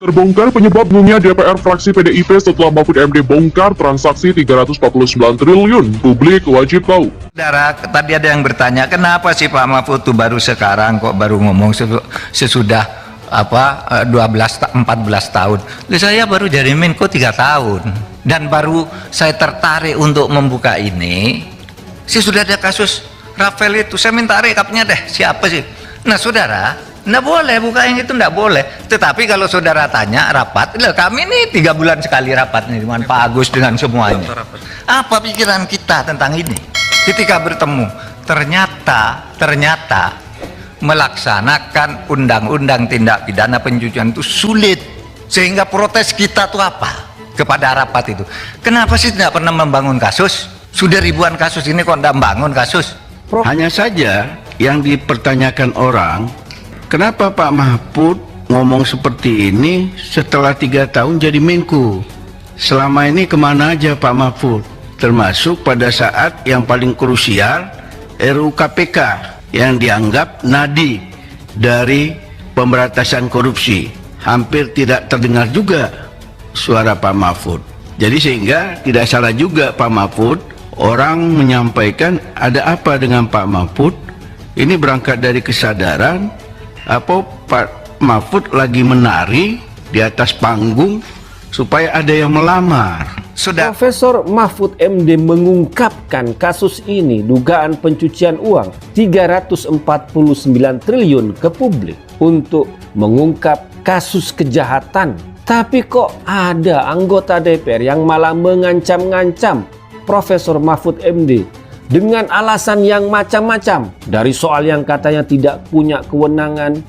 Terbongkar penyebab bunganya DPR fraksi PDIP setelah Mahfud MD bongkar transaksi 349 triliun. Publik wajib tahu. Saudara, tadi ada yang bertanya, kenapa sih Pak Mahfud tuh baru sekarang kok baru ngomong sesudah 14 tahun. Saya baru jadi Menko 3 tahun dan baru saya tertarik untuk membuka ini. Sudah ada kasus Rafael itu, saya minta rekapnya deh, siapa sih? Nah saudara, nggak boleh buka yang itu, nggak boleh. Tetapi kalau saudara tanya rapat, kami ini 3 bulan sekali rapat nih dengan Pak Agus dengan semuanya. Apa pikiran kita tentang ini? Ketika bertemu, ternyata melaksanakan undang-undang tindak pidana pencucian itu sulit, sehingga protes kita tuh apa kepada rapat itu? Kenapa sih tidak pernah membangun kasus? Sudah ribuan kasus ini kok tidak membangun kasus? Hanya saja yang dipertanyakan orang, kenapa Pak Mahfud ngomong seperti ini setelah 3 tahun jadi Menko? Selama ini kemana aja Pak Mahfud? Termasuk pada saat yang paling krusial, RUU KPK yang dianggap nadi dari pemberantasan korupsi. Hampir tidak terdengar juga suara Pak Mahfud. Jadi sehingga tidak salah juga Pak Mahfud, orang menyampaikan ada apa dengan Pak Mahfud. Ini berangkat dari kesadaran apa Pak Mahfud lagi menari di atas panggung supaya ada yang melamar. Profesor Mahfud MD mengungkapkan kasus ini, dugaan pencucian uang 349 triliun ke publik untuk mengungkap kasus kejahatan. Tapi kok ada anggota DPR yang malah mengancam-ngancam Profesor Mahfud MD dengan alasan yang macam-macam. Dari soal yang katanya tidak punya kewenangan,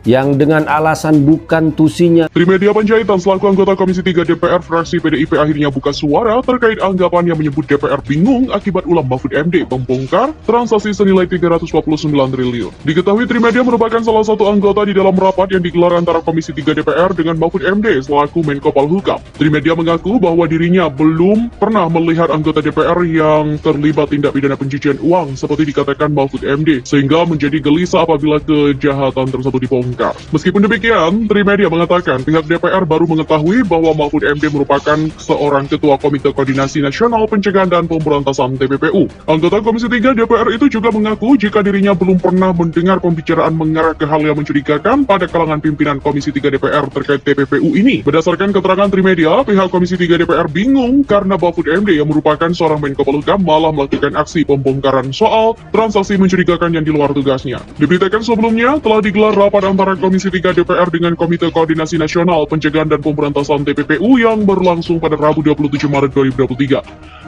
yang dengan alasan bukan tusinya. Trimedia Panjaitan selaku anggota Komisi 3 DPR fraksi PDIP akhirnya buka suara terkait anggapan yang menyebut DPR bingung akibat ulah Mahfud MD membongkar transaksi senilai 349 triliun. Diketahui Trimedia merupakan salah satu anggota di dalam rapat yang digelar antara Komisi 3 DPR dengan Mahfud MD selaku Menko Polhukam. Trimedia mengaku bahwa dirinya belum pernah melihat anggota DPR yang terlibat tindak pidana pencucian uang seperti dikatakan Mahfud MD, sehingga menjadi gelisah apabila kejahatan tersebut dibongkar. Meskipun demikian, Trimedia mengatakan pihak DPR baru mengetahui bahwa Mahfud MD merupakan seorang Ketua Komite Koordinasi Nasional Pencegahan dan Pemberantasan TPPU. Anggota Komisi 3 DPR itu juga mengaku jika dirinya belum pernah mendengar pembicaraan mengarah ke hal yang mencurigakan pada kalangan pimpinan Komisi 3 DPR terkait TPPU ini. Berdasarkan keterangan Trimedia, pihak Komisi 3 DPR bingung karena Mahfud MD yang merupakan seorang Menko Polhukam malah melakukan aksi pembongkaran soal transaksi mencurigakan yang di luar tugasnya. Diberitakan sebelumnya telah digelar rapat antara Komisi 3 DPR dengan Komite Koordinasi Nasional Pencegahan dan Pemberantasan TPPU yang berlangsung pada Rabu 27 Maret 2023.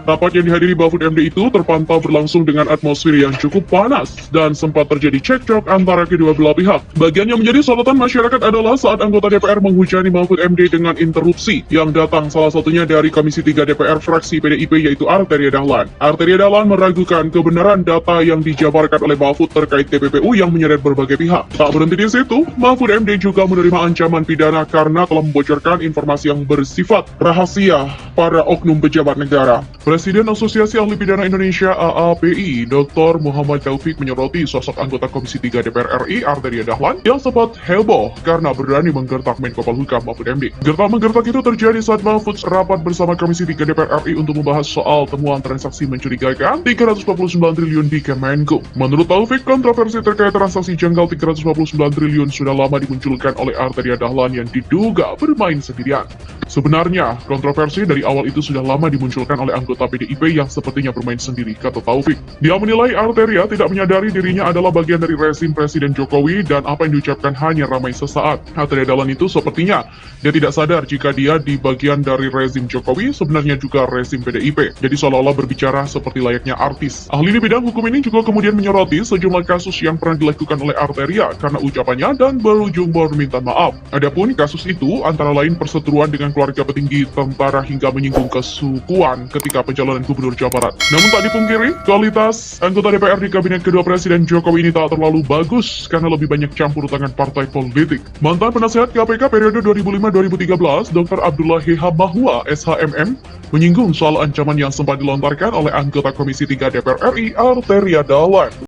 Rapat yang dihadiri Mahfud MD itu terpantau berlangsung dengan atmosfer yang cukup panas dan sempat terjadi cekcok antara kedua belah pihak. Bagian yang menjadi sorotan masyarakat adalah saat anggota DPR menghujani Mahfud MD dengan interupsi yang datang salah satunya dari Komisi 3 DPR fraksi PDIP yaitu Arteria Dahlan. Arteria Dahlan meragukan kebenaran data yang dijabarkan oleh Mahfud terkait TPPU yang menyeret berbagai pihak. Tak berhenti di situ, Mahfud MD juga menerima ancaman pidana karena telah membocorkan informasi yang bersifat rahasia para oknum pejabat negara. Presiden Asosiasi Ahli Pidana Indonesia AAPI, Dr. Muhammad Taufik menyoroti sosok anggota Komisi 3 DPR RI, Arteria Dahlan, yang sempat heboh karena berani menggertak Menko Polhukam Mahfud MD. Gertak-menggertak itu terjadi saat Mahfud rapat bersama Komisi 3 DPR RI untuk membahas soal temuan transaksi mencurigakan 349 triliun di Kemenko. Menurut Taufik, kontroversi terkait transaksi janggal 349 triliun sudah lama dimunculkan oleh Arteria Dahlan yang diduga bermain sendirian. Sebenarnya, kontroversi dari awal itu sudah lama dimunculkan oleh anggota PDIP yang sepertinya bermain sendiri, kata Taufik. Dia menilai Arteria tidak menyadari dirinya adalah bagian dari rezim Presiden Jokowi dan apa yang diucapkan hanya ramai sesaat. Arteria Dahlan itu sepertinya dia tidak sadar jika dia di bagian dari rezim Jokowi, sebenarnya juga rezim PDIP. Jadi seolah-olah berbicara seperti layaknya artis. Ahli di bidang hukum ini juga kemudian menyoroti sejumlah kasus yang pernah dilakukan oleh Arteria karena ucapannya dan berujung permintaan maaf. Adapun kasus itu antara lain perseteruan dengan keluarga petinggi tentara hingga menyinggung kesukuan ketika pencalonan Gubernur Jawa Barat. Namun tak dipungkiri, kualitas anggota DPR di Kabinet kedua Presiden Jokowi ini tak terlalu bagus karena lebih banyak campur tangan partai politik. Mantan penasehat KPK periode 2005-2013, Dr. Abdullahi Habahwa, SHMM, menyinggung soal ancaman yang sempat dilontarkan oleh anggota Komisi 3 DPR RI, Arteria Dahlan.